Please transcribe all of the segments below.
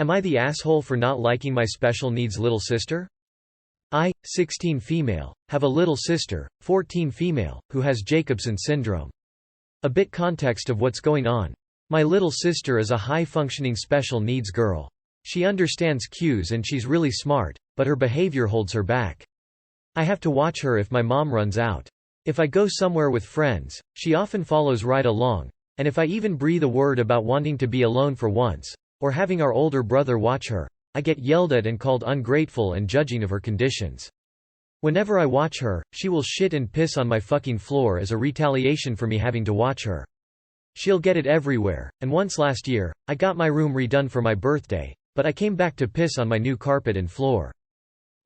Am I the asshole for not liking my special needs little sister? I, 16 female, have a little sister, 14 female, who has Jacobson syndrome. A bit context of what's going on. My little sister is a high-functioning special needs girl. She understands cues and she's really smart, but her behavior holds her back. I have to watch her if my mom runs out. If I go somewhere with friends, she often follows right along, and if I even breathe a word about wanting to be alone for once, or having our older brother watch her, I get yelled at and called ungrateful and judging of her conditions. Whenever I watch her, she will shit and piss on my fucking floor as a retaliation for me having to watch her. She'll get it everywhere, and once last year, I got my room redone for my birthday, but I came back to piss on my new carpet and floor.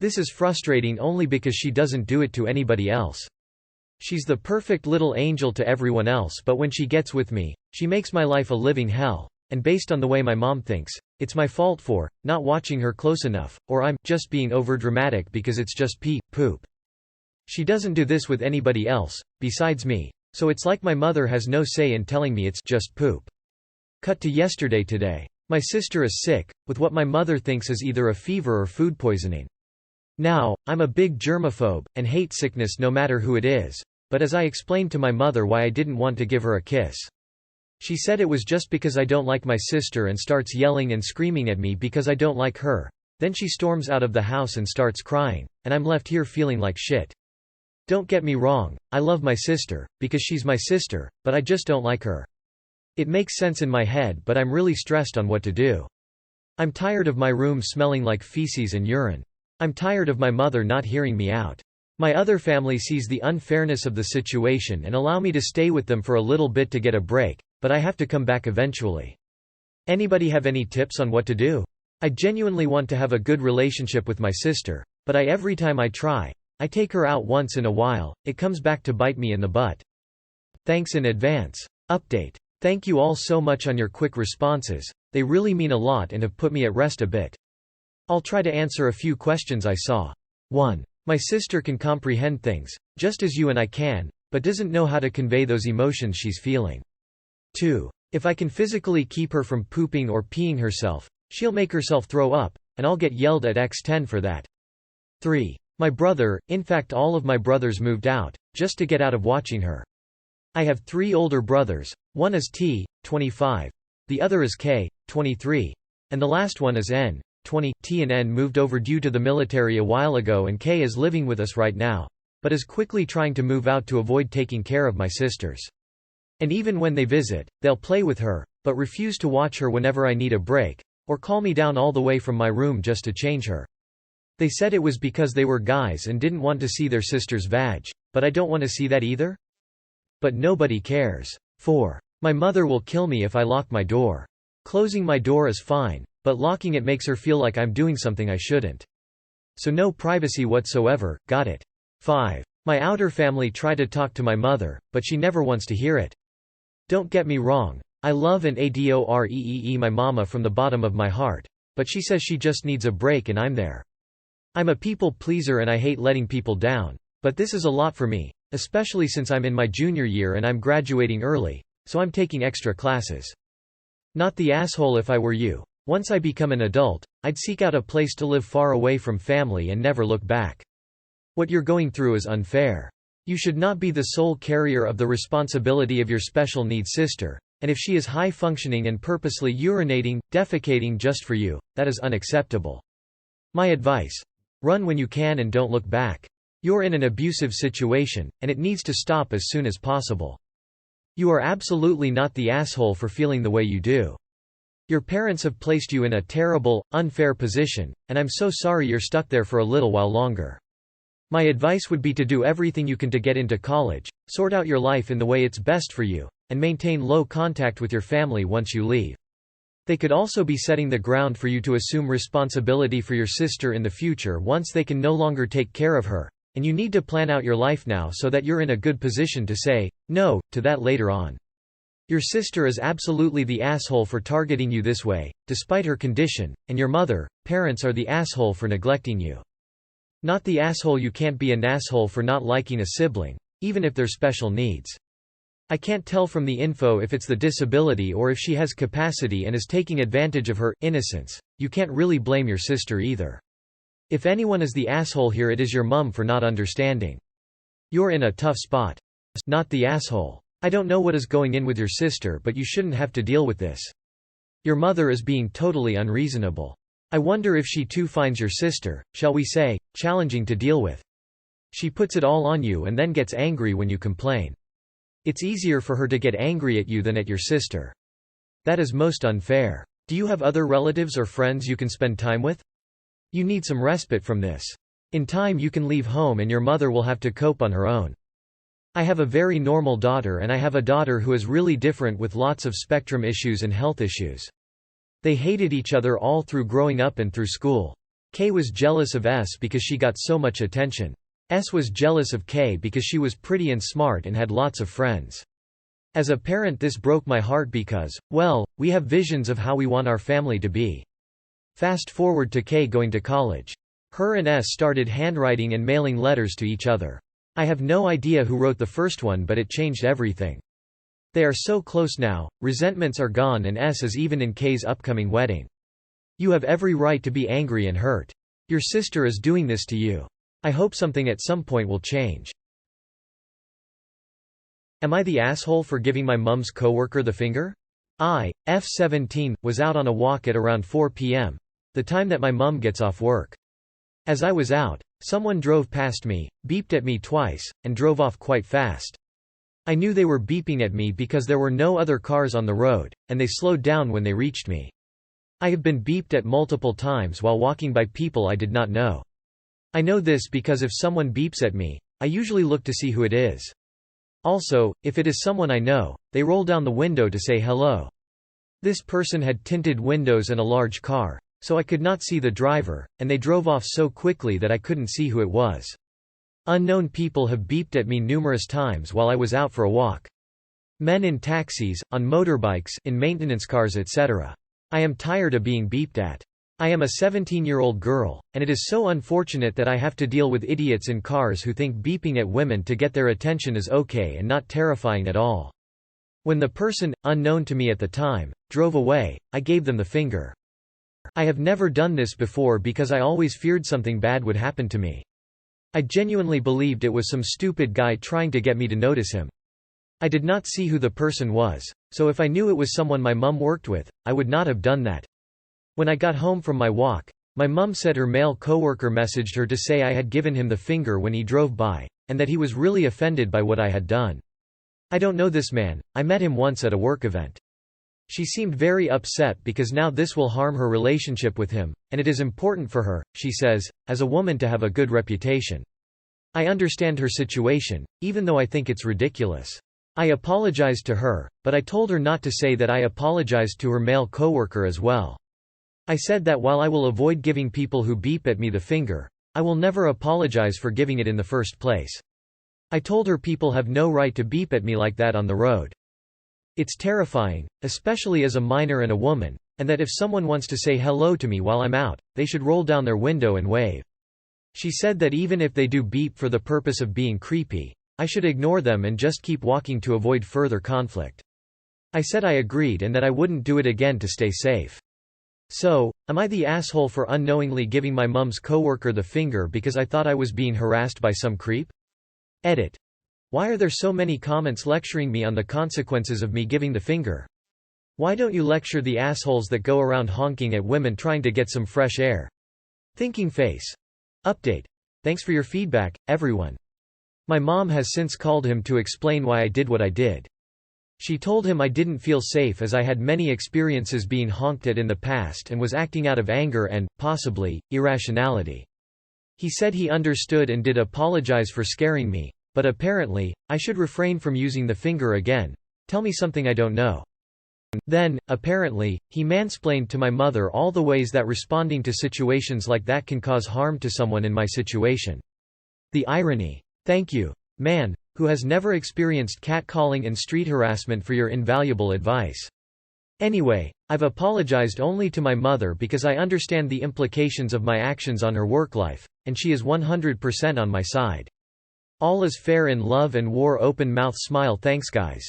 This is frustrating only because she doesn't do it to anybody else. She's the perfect little angel to everyone else, but when she gets with me, she makes my life a living hell. And based on the way my mom thinks, it's my fault for not watching her close enough, or I'm just being overdramatic because it's just poop. She doesn't do this with anybody else, besides me, so it's like my mother has no say in telling me it's just poop. Cut to yesterday today. My sister is sick, with what my mother thinks is either a fever or food poisoning. Now, I'm a big germaphobe, and hate sickness no matter who it is, but as I explained to my mother why I didn't want to give her a kiss, she said it was just because I don't like my sister and starts yelling and screaming at me because I don't like her. Then she storms out of the house and starts crying, and I'm left here feeling like shit. Don't get me wrong, I love my sister, because she's my sister, but I just don't like her. It makes sense in my head, but I'm really stressed on what to do. I'm tired of my room smelling like feces and urine. I'm tired of my mother not hearing me out. My other family sees the unfairness of the situation and allow me to stay with them for a little bit to get a break, but I have to come back eventually. Anybody have any tips on what to do? I genuinely want to have a good relationship with my sister, but every time I try, I take her out once in a while, it comes back to bite me in the butt. Thanks in advance. Update. Thank you all so much on your quick responses, they really mean a lot and have put me at rest a bit. I'll try to answer a few questions I saw. 1. My sister can comprehend things, just as you and I can, but doesn't know how to convey those emotions she's feeling. 2. If I can physically keep her from pooping or peeing herself, she'll make herself throw up, and I'll get yelled at x10 for that. 3. My brother, in fact all of my brothers moved out, just to get out of watching her. I have 3 older brothers, one is T, 25, the other is K, 23, and the last one is N, 20. T and N moved over due to the military a while ago and K is living with us right now, but is quickly trying to move out to avoid taking care of my sisters. And even when they visit, they'll play with her, but refuse to watch her whenever I need a break, or call me down all the way from my room just to change her. They said it was because they were guys and didn't want to see their sister's vag, but I don't want to see that either. But nobody cares. 4. My mother will kill me if I lock my door. Closing my door is fine, but locking it makes her feel like I'm doing something I shouldn't. So no privacy whatsoever, got it. 5. My outer family try to talk to my mother, but she never wants to hear it. Don't get me wrong, I love and adore my mama from the bottom of my heart, but she says she just needs a break and I'm there. I'm a people pleaser and I hate letting people down, but this is a lot for me, especially since I'm in my junior year and I'm graduating early, so I'm taking extra classes. Not the asshole if I were you. Once I become an adult, I'd seek out a place to live far away from family and never look back. What you're going through is unfair. You should not be the sole carrier of the responsibility of your special needs sister, and if she is high-functioning and purposely urinating, defecating just for you, that is unacceptable. My advice: run when you can and don't look back. You're in an abusive situation, and it needs to stop as soon as possible. You are absolutely not the asshole for feeling the way you do. Your parents have placed you in a terrible, unfair position, and I'm so sorry you're stuck there for a little while longer. My advice would be to do everything you can to get into college, sort out your life in the way it's best for you, and maintain low contact with your family once you leave. They could also be setting the ground for you to assume responsibility for your sister in the future once they can no longer take care of her, and you need to plan out your life now so that you're in a good position to say no to that later on. Your sister is absolutely the asshole for targeting you this way, despite her condition, and your parents are the asshole for neglecting you. Not the asshole you can't be an asshole for not liking a sibling, even if they're special needs. I can't tell from the info if it's the disability or if she has capacity and is taking advantage of her innocence. You can't really blame your sister either. If anyone is the asshole here, it is your mum for not understanding. You're in a tough spot. Not the asshole. I don't know what is going in with your sister, but you shouldn't have to deal with this. Your mother is being totally unreasonable. I wonder if she too finds your sister, shall we say, challenging to deal with. She puts it all on you and then gets angry when you complain. It's easier for her to get angry at you than at your sister. That is most unfair. Do you have other relatives or friends you can spend time with? You need some respite from this. In time you can leave home and your mother will have to cope on her own. I have a very normal daughter, and I have a daughter who is really different with lots of spectrum issues and health issues. They hated each other all through growing up and through school. K was jealous of S because she got so much attention. S was jealous of K because she was pretty and smart and had lots of friends. As a parent, this broke my heart because, well, we have visions of how we want our family to be. Fast forward to K going to college. Her and S started handwriting and mailing letters to each other. I have no idea who wrote the first one, but it changed everything. They are so close now, resentments are gone, and S is even in K's upcoming wedding. You have every right to be angry and hurt. Your sister is doing this to you. I hope something at some point will change. Am I the asshole for giving my mum's coworker the finger? I, F17, was out on a walk at around 4 p.m., the time that my mum gets off work. As I was out, someone drove past me, beeped at me twice, and drove off quite fast. I knew they were beeping at me because there were no other cars on the road, and they slowed down when they reached me. I have been beeped at multiple times while walking by people I did not know. I know this because if someone beeps at me, I usually look to see who it is. Also, if it is someone I know, they roll down the window to say hello. This person had tinted windows and a large car, so I could not see the driver, and they drove off so quickly that I couldn't see who it was. Unknown people have beeped at me numerous times while I was out for a walk. Men in taxis, on motorbikes, in maintenance cars, etc. I am tired of being beeped at. I am a 17-year-old girl, and it is so unfortunate that I have to deal with idiots in cars who think beeping at women to get their attention is okay and not terrifying at all. When the person, unknown to me at the time, drove away, I gave them the finger. I have never done this before because I always feared something bad would happen to me. I genuinely believed it was some stupid guy trying to get me to notice him. I did not see who the person was, so if I knew it was someone my mum worked with, I would not have done that. When I got home from my walk, my mum said her male coworker messaged her to say I had given him the finger when he drove by, and that he was really offended by what I had done. I don't know this man, I met him once at a work event. She seemed very upset because now this will harm her relationship with him, and it is important for her, she says, as a woman to have a good reputation. I understand her situation, even though I think it's ridiculous. I apologized to her, but I told her not to say that I apologized to her male coworker as well. I said that while I will avoid giving people who beep at me the finger, I will never apologize for giving it in the first place. I told her people have no right to beep at me like that on the road. It's terrifying, especially as a minor and a woman, and that if someone wants to say hello to me while I'm out, they should roll down their window and wave. She said that even if they do beep for the purpose of being creepy, I should ignore them and just keep walking to avoid further conflict. I said I agreed and that I wouldn't do it again to stay safe. So, am I the asshole for unknowingly giving my mum's coworker the finger because I thought I was being harassed by some creep? Edit. Why are there so many comments lecturing me on the consequences of me giving the finger? Why don't you lecture the assholes that go around honking at women trying to get some fresh air? Thinking face. Update. Thanks for your feedback, everyone. My mom has since called him to explain why I did what I did. She told him I didn't feel safe as I had many experiences being honked at in the past and was acting out of anger and, possibly, irrationality. He said he understood and did apologize for scaring me, but apparently, I should refrain from using the finger again. Tell me something I don't know. Then, apparently, he mansplained to my mother all the ways that responding to situations like that can cause harm to someone in my situation. The irony. Thank you, man, who has never experienced catcalling and street harassment, for your invaluable advice. Anyway, I've apologized only to my mother because I understand the implications of my actions on her work life, and she is 100% on my side. All is fair in love and war. Open mouth smile. Thanks guys.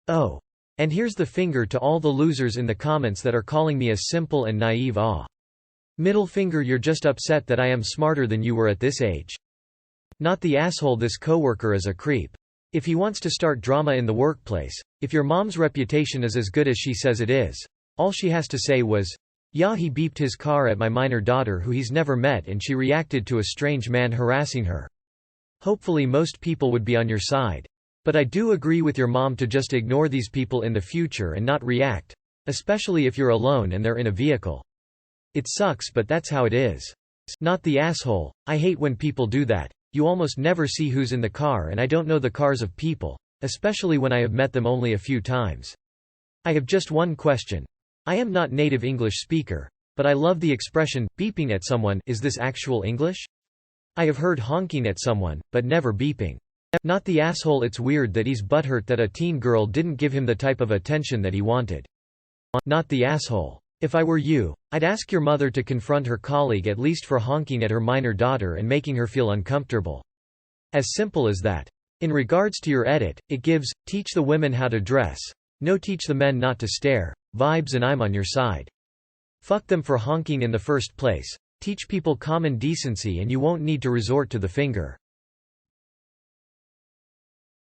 Oh. And here's the finger to all the losers in the comments that are calling me a simple and naive Middle finger. You're just upset that I am smarter than you were at this age. Not the asshole. This coworker is a creep. If he wants to start drama in the workplace, if your mom's reputation is as good as she says it is, all she has to say was, "Yeah, he beeped his car at my minor daughter who he's never met and she reacted to a strange man harassing her." Hopefully most people would be on your side. But I do agree with your mom to just ignore these people in the future and not react, especially if you're alone and they're in a vehicle. It sucks, but that's how it is. Not the asshole. I hate when people do that. You almost never see who's in the car, and I don't know the cars of people, especially when I have met them only a few times. I have just one question. I am not native English speaker, but I love the expression, beeping at someone. Is this actual English? I have heard honking at someone, but never beeping. Not the asshole. It's weird that he's butthurt that a teen girl didn't give him the type of attention that he wanted. Not the asshole. If I were you, I'd ask your mother to confront her colleague at least for honking at her minor daughter and making her feel uncomfortable. As simple as that. In regards to your edit, it gives, teach the women how to dress, no teach the men not to stare, vibes, and I'm on your side. Fuck them for honking in the first place. Teach people common decency and you won't need to resort to the finger.